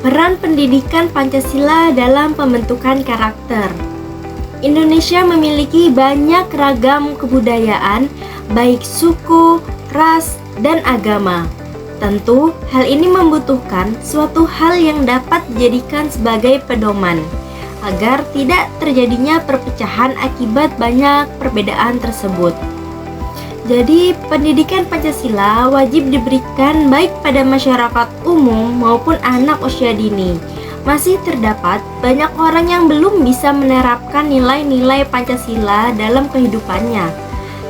Peran pendidikan Pancasila dalam pembentukan karakter. Indonesia memiliki banyak ragam kebudayaan, baik suku, ras, dan agama. Tentu, hal ini membutuhkan suatu hal yang dapat dijadikan sebagai pedoman, agar tidak terjadinya perpecahan akibat banyak perbedaan tersebut. Jadi, pendidikan Pancasila wajib diberikan baik pada masyarakat umum maupun anak usia dini. Masih terdapat banyak orang yang belum bisa menerapkan nilai-nilai Pancasila dalam kehidupannya.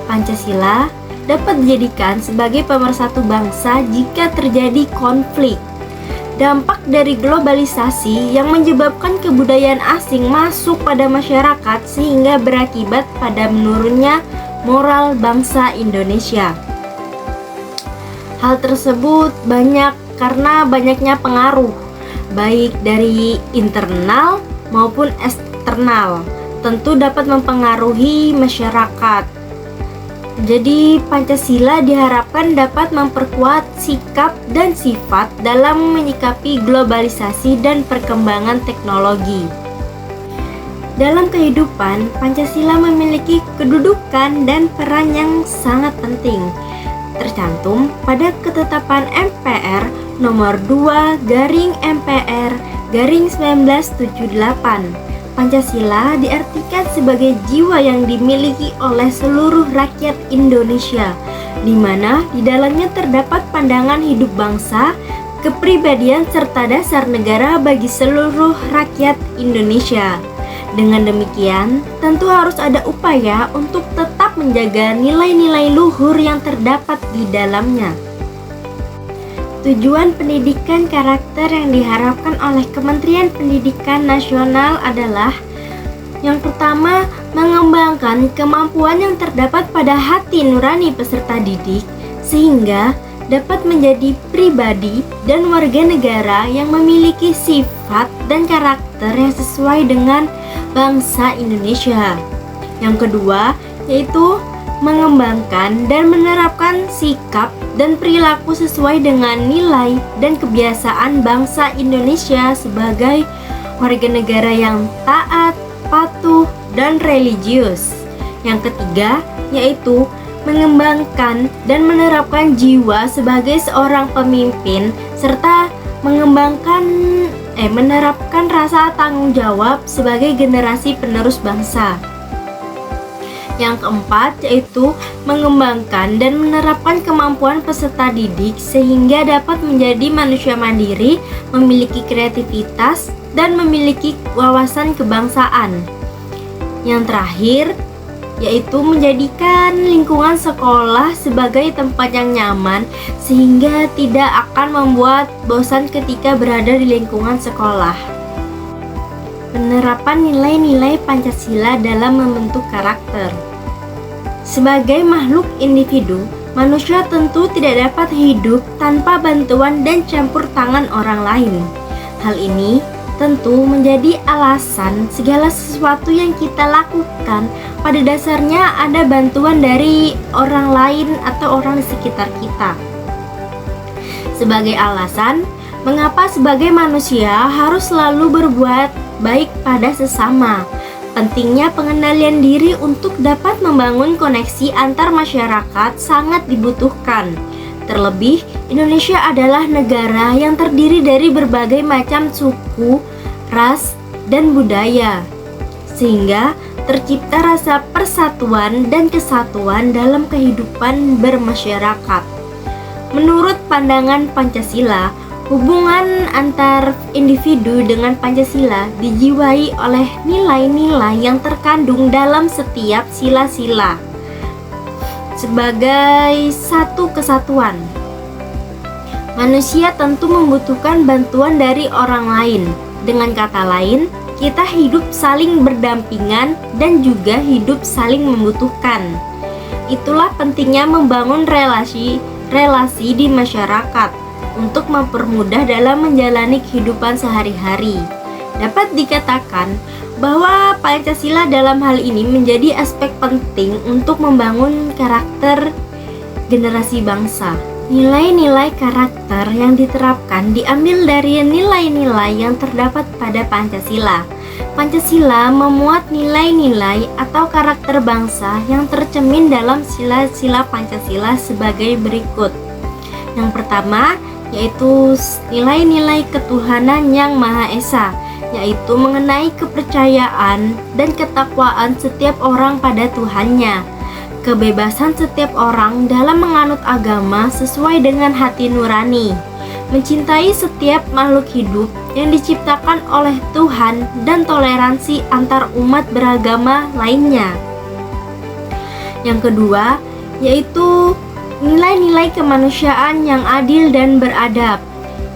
Pancasila dapat dijadikan sebagai pemersatu bangsa jika terjadi konflik. Dampak dari globalisasi yang menyebabkan kebudayaan asing masuk pada masyarakat sehingga berakibat pada menurunnya moral bangsa Indonesia. Hal tersebut banyak karena banyaknya pengaruh, baik dari internal maupun eksternal, tentu dapat mempengaruhi masyarakat. Jadi Pancasila diharapkan dapat memperkuat sikap dan sifat dalam menyikapi globalisasi dan perkembangan teknologi. Dalam kehidupan, Pancasila memiliki kedudukan dan peran yang sangat penting, tercantum pada Ketetapan MPR Nomor 2/MPR/1978. Pancasila diartikan sebagai jiwa yang dimiliki oleh seluruh rakyat Indonesia, di mana di dalamnya terdapat pandangan hidup bangsa, kepribadian serta dasar negara bagi seluruh rakyat Indonesia. Dengan demikian, tentu harus ada upaya untuk tetap menjaga nilai-nilai luhur yang terdapat di dalamnya. Tujuan pendidikan karakter yang diharapkan oleh Kementerian Pendidikan Nasional adalah: yang pertama, mengembangkan kemampuan yang terdapat pada hati nurani peserta didik sehingga dapat menjadi pribadi dan warga negara yang memiliki sifat dan karakter yang sesuai dengan bangsa Indonesia. Yang kedua, yaitu mengembangkan dan menerapkan sikap dan perilaku sesuai dengan nilai dan kebiasaan bangsa Indonesia sebagai warga negara yang taat, patuh, dan religius. Yang ketiga, yaitu mengembangkan dan menerapkan jiwa sebagai seorang pemimpin serta menerapkan rasa tanggung jawab sebagai generasi penerus bangsa. Yang keempat, yaitu mengembangkan dan menerapkan kemampuan peserta didik sehingga dapat menjadi manusia mandiri, memiliki kreativitas, dan memiliki wawasan kebangsaan. Yang terakhir, yaitu menjadikan lingkungan sekolah sebagai tempat yang nyaman sehingga tidak akan membuat bosan ketika berada di lingkungan sekolah. Penerapan nilai-nilai Pancasila dalam membentuk karakter. Sebagai makhluk individu, manusia tentu tidak dapat hidup tanpa bantuan dan campur tangan orang lain. Hal ini tentu menjadi alasan segala sesuatu yang kita lakukan pada dasarnya ada bantuan dari orang lain atau orang di sekitar kita. Sebagai alasan, mengapa sebagai manusia harus selalu berbuat baik pada sesama. Pentingnya pengendalian diri untuk dapat membangun koneksi antar masyarakat sangat dibutuhkan. Terlebih, Indonesia adalah negara yang terdiri dari berbagai macam suku, ras, dan budaya, sehingga tercipta rasa persatuan dan kesatuan dalam kehidupan bermasyarakat. Menurut pandangan Pancasila, hubungan antar individu dengan Pancasila dijiwai oleh nilai-nilai yang terkandung dalam setiap sila-sila sebagai satu kesatuan. Manusia tentu membutuhkan bantuan dari orang lain. Dengan kata lain, kita hidup saling berdampingan dan juga hidup saling membutuhkan. Itulah pentingnya membangun relasi di masyarakat untuk mempermudah dalam menjalani kehidupan sehari-hari. Dapat dikatakan bahwa Pancasila dalam hal ini menjadi aspek penting untuk membangun karakter generasi bangsa. Nilai-nilai karakter yang diterapkan diambil dari nilai-nilai yang terdapat pada Pancasila. Pancasila memuat nilai-nilai atau karakter bangsa yang tercermin dalam sila-sila Pancasila sebagai berikut. Yang pertama, yaitu nilai-nilai ketuhanan yang Maha Esa, yaitu mengenai kepercayaan dan ketakwaan setiap orang pada Tuhannya. Kebebasan setiap orang dalam menganut agama sesuai dengan hati nurani, mencintai setiap makhluk hidup yang diciptakan oleh Tuhan, dan toleransi antar umat beragama lainnya. Yang kedua, yaitu nilai-nilai kemanusiaan yang adil dan beradab,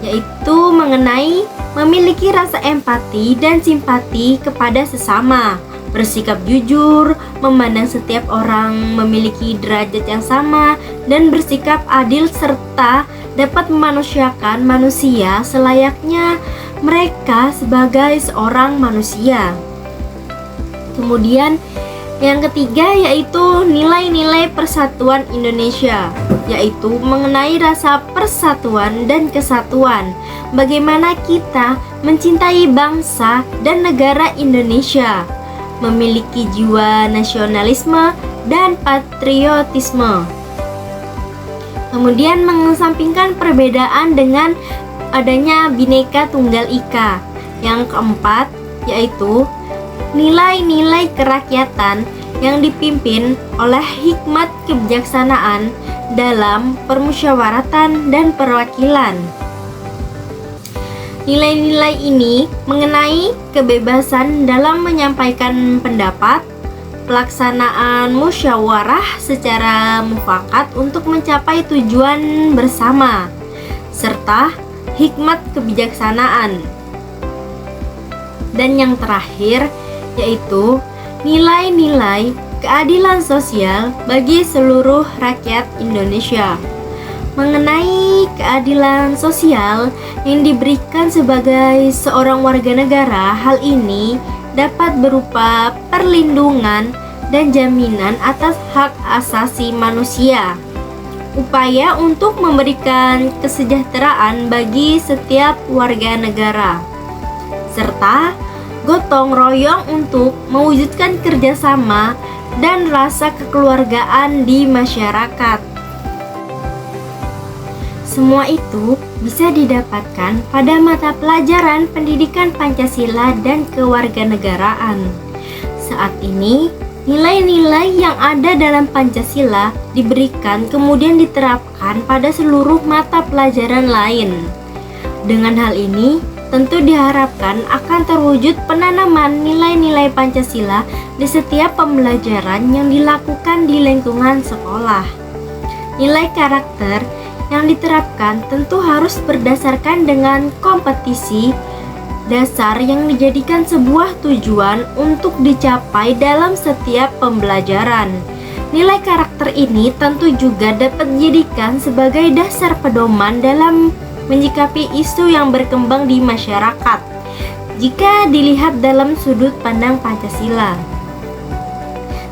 yaitu mengenai memiliki rasa empati dan simpati kepada sesama, bersikap jujur, memandang setiap orang memiliki derajat yang sama, dan bersikap adil serta dapat memanusiakan manusia selayaknya mereka sebagai seorang manusia. Kemudian yang ketiga yaitu nilai-nilai persatuan Indonesia, yaitu mengenai rasa persatuan dan kesatuan, bagaimana kita mencintai bangsa dan negara Indonesia, memiliki jiwa nasionalisme dan patriotisme. Kemudian mengesampingkan perbedaan dengan adanya Bhinneka Tunggal Ika. Yang keempat yaitu nilai-nilai kerakyatan yang dipimpin oleh hikmat kebijaksanaan dalam permusyawaratan dan perwakilan. Nilai-nilai ini mengenai kebebasan dalam menyampaikan pendapat, pelaksanaan musyawarah secara mufakat untuk mencapai tujuan bersama, serta hikmat kebijaksanaan. Dan yang terakhir yaitu nilai-nilai keadilan sosial bagi seluruh rakyat Indonesia. Mengenai keadilan sosial yang diberikan sebagai seorang warga negara, hal ini dapat berupa perlindungan dan jaminan atas hak asasi manusia, upaya untuk memberikan kesejahteraan bagi setiap warga negara, serta gotong royong untuk mewujudkan kerjasama dan rasa kekeluargaan di masyarakat. Semua itu bisa didapatkan pada mata pelajaran pendidikan Pancasila dan kewarganegaraan. Saat ini, nilai-nilai yang ada dalam Pancasila diberikan kemudian diterapkan pada seluruh mata pelajaran lain. Dengan hal ini, tentu diharapkan akan terwujud penanaman nilai-nilai Pancasila di setiap pembelajaran yang dilakukan di lingkungan sekolah. Nilai karakter yang diterapkan tentu harus berdasarkan dengan kompetisi dasar yang dijadikan sebuah tujuan untuk dicapai dalam setiap pembelajaran. Nilai karakter ini tentu juga dapat dijadikan sebagai dasar pedoman dalam menyikapi isu yang berkembang di masyarakat jika dilihat dalam sudut pandang Pancasila,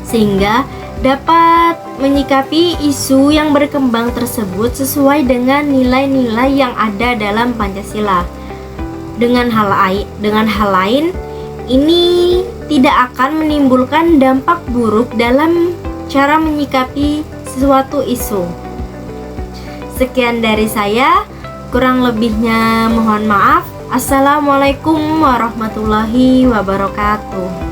sehingga dapat menyikapi isu yang berkembang tersebut sesuai dengan nilai-nilai yang ada dalam Pancasila. Dengan hal lain, ini tidak akan menimbulkan dampak buruk dalam cara menyikapi sesuatu isu. Sekian dari saya, kurang lebihnya mohon maaf. Assalamualaikum warahmatullahi wabarakatuh.